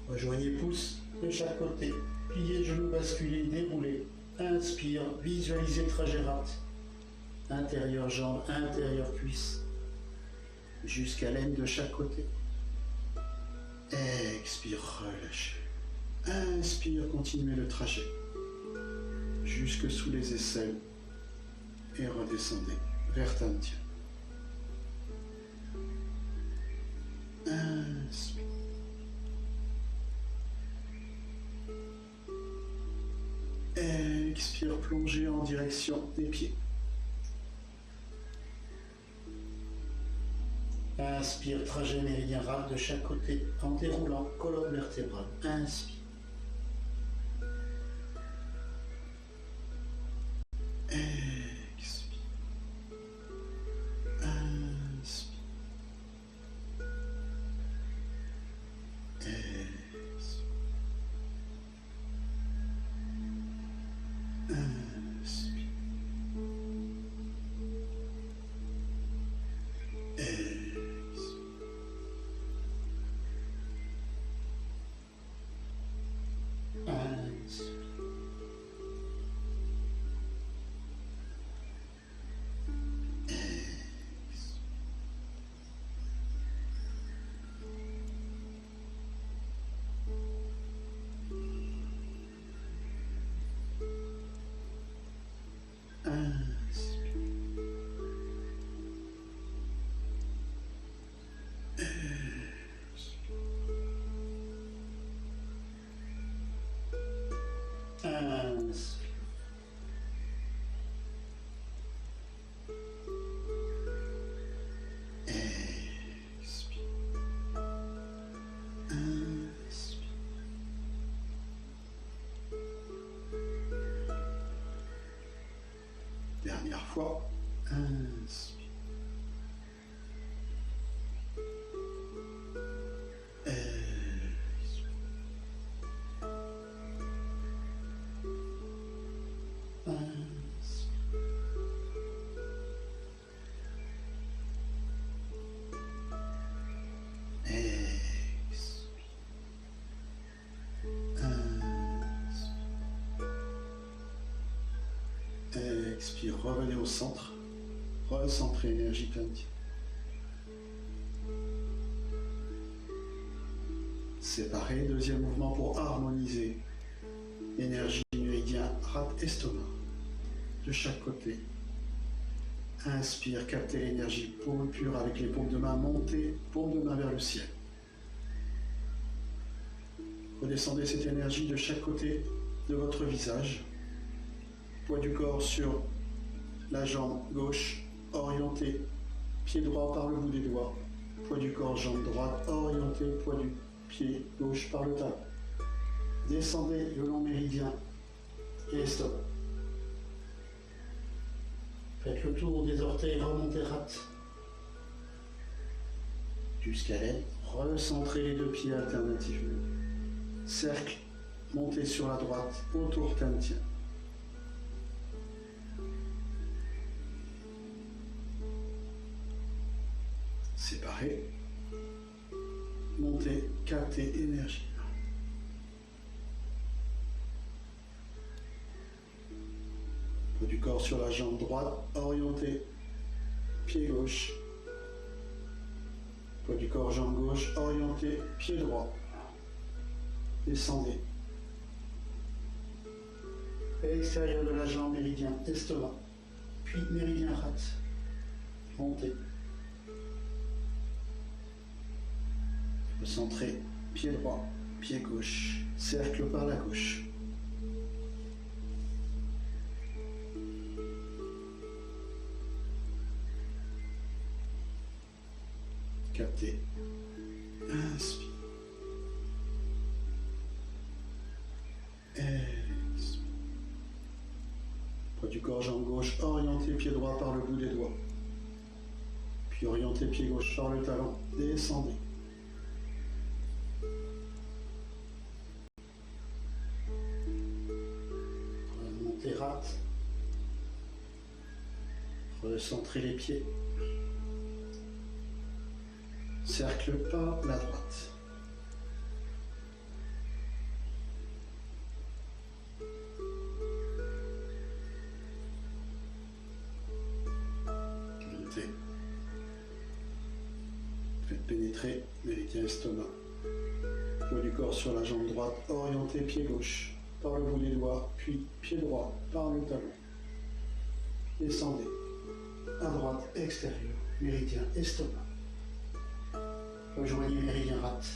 Rejoignez pouce de chaque côté. Pliez genoux, basculez, déroulez. Inspire, visualisez le trajet rate. Intérieur jambe, intérieur cuisse. Jusqu'à l'aine de chaque côté. Expire, relâchez. Inspire, continuez le trajet. Jusque sous les aisselles. Et redescendez vers Tantien. Inspire. Expire, plongez en direction des pieds. Inspire, trajet méridien rate de chaque côté en déroulant colonne vertébrale. Inspire. Expire. Inspire. Dernière fois. Inspire. Expire, revenez au centre, recentrez l'énergie Tantien. Séparez, deuxième mouvement pour harmoniser énergie méridien, rate, estomac, de chaque côté. Inspire, captez l'énergie pôle pure avec les paumes de main montées, paumes de main vers le ciel. Redescendez cette énergie de chaque côté de votre visage. Poids du corps sur la jambe gauche, orienté, pied droit par le bout des doigts. Poids du corps, jambe droite, orienté, poids du pied gauche par le talon. Descendez le long méridien et stop. Faites le tour des orteils, remontez rate. Jusqu'à l'aine, recentrez les deux pieds alternativement. Cercle, montez sur la droite, autour Tantien. Séparez, montez, captez énergie. Poids du corps sur la jambe droite, orienté, pied gauche. Poids du corps, jambe gauche, orienté, pied droit. Descendez. Extérieur de la jambe, méridien, estomac. Puis méridien rate. Montez. Centré, pied droit, pied gauche, cercle par la gauche. Captez. Inspire. Expire. Poids du corps, jambe gauche, orientez pied droit par le bout des doigts. Puis orientez pied gauche par le talon, descendez. Remontez rate. Recentrez les pieds. Cercle par la droite. Montez. Faites pénétrer méridien estomac. Poids du corps sur la jambe droite, orientez pied gauche par le bout des doigts, puis pied droit par le talon. Descendez. À droite, extérieur, méridien estomac. Rejoignez méridien rate,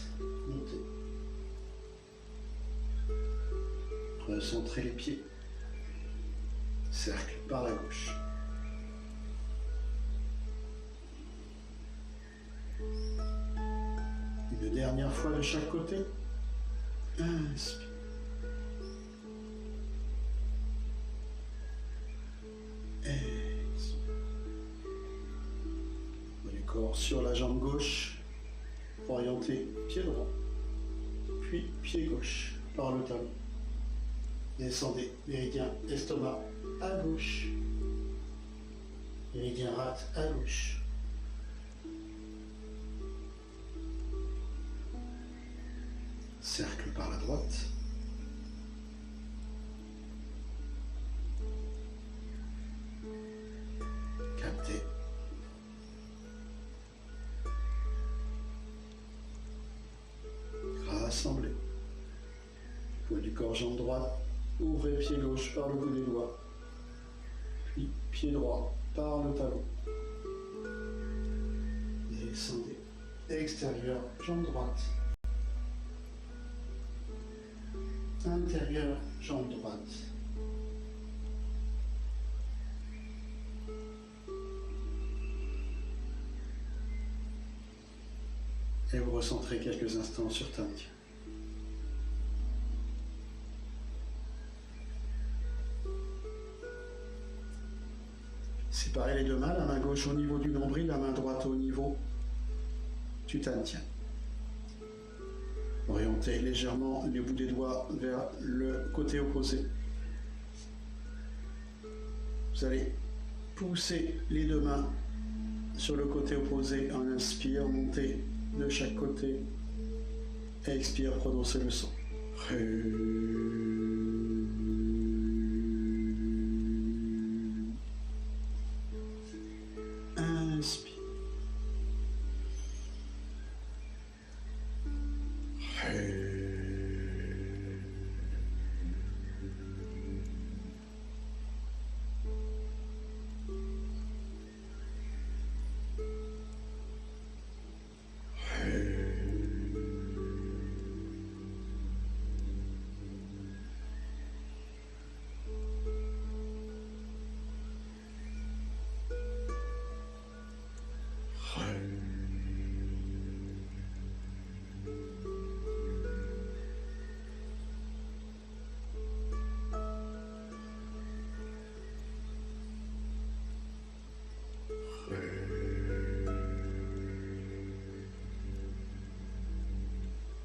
montez. Recentrez les pieds. Cercle par la gauche. Une dernière fois de chaque côté. Inspire. Expire. Du corps sur la jambe gauche. Orientez pied droit, puis pied gauche par le talon. Descendez, méridien estomac à gauche, méridien rate à gauche. Cercle par la droite. Captez. Rassemblez. Poids du corps, jambe droite. Ouvrez pied gauche par le bout des doigts. Puis pied droit par le talon. Descendez. Extérieur, jambe droite. Intérieur, jambe droite. Et vous recentrez quelques instants sur Tantia. Séparez les deux mains, la main gauche au niveau du nombril, la main droite au niveau du Tantia. Orientez légèrement les bouts des doigts vers le côté opposé. Vous allez pousser les deux mains sur le côté opposé en inspire, montez de chaque côté. Expire, prononcez le son. Inspire.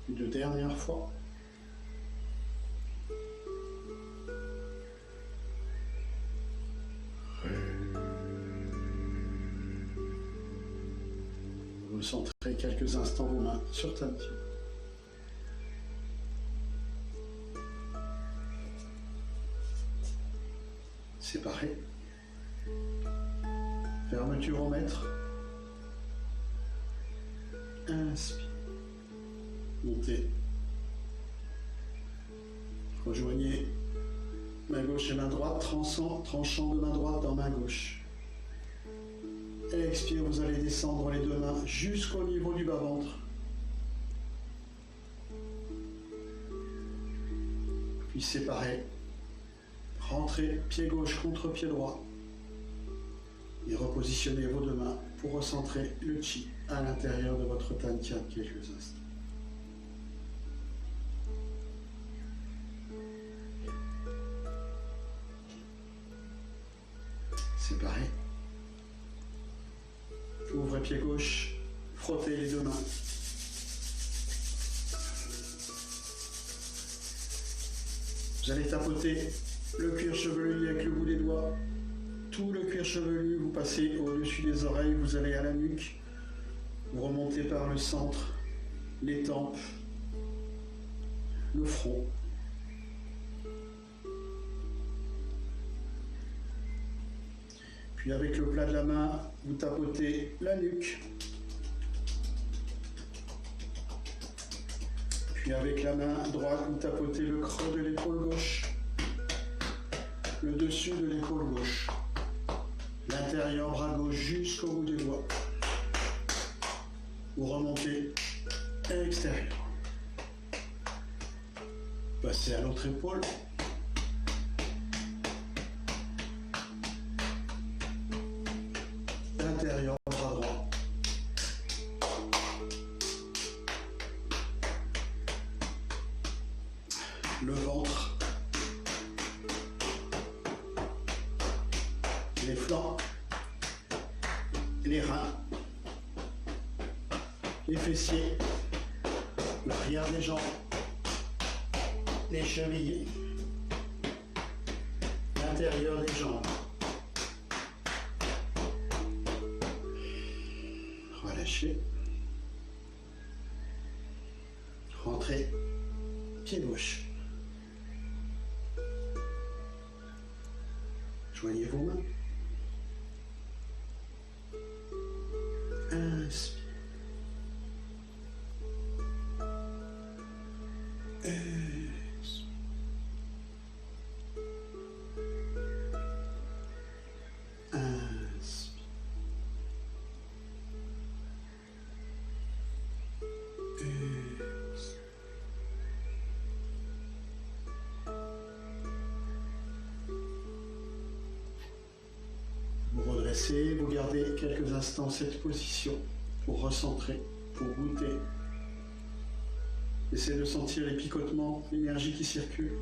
Une dernière fois. Recentrez quelques instants vos mains sur Tantia. Séparez. Fermeture au mètre. Inspire. Montez. Rejoignez main gauche et main droite, tranchant de main droite dans main gauche. Expire, vous allez descendre les deux mains jusqu'au niveau du bas-ventre. puis séparez. Rentrez pied gauche contre pied droit. Et repositionnez vos deux mains pour recentrer le chi à l'intérieur de votre dantian quelques instants. Séparez. Ouvrez pied gauche, frottez les deux mains. Vous allez tapoter le cuir chevelu avec le bout des doigts. Tout le cuir chevelu, vous passez au-dessus des oreilles, vous allez à la nuque. Vous remontez par le centre, les tempes, le front. Puis avec le plat de la main, vous tapotez la nuque. Puis avec la main droite, vous tapotez le creux de l'épaule gauche, le dessus de l'épaule gauche, l'intérieur bras gauche jusqu'au bout des doigts. Vous remontez à l'extérieur. Passez à l'autre épaule. L'intérieur bras droit. Le ventre. Les flancs. Les reins. Les fessiers, l'arrière des jambes, les chevilles, l'intérieur des jambes. Relâchez. Rentrez, pied gauche. Joignez vos mains. Inspire. Vous redressez, vous gardez quelques instants cette position pour recentrer, pour goûter. Essayez de sentir les picotements, l'énergie qui circule.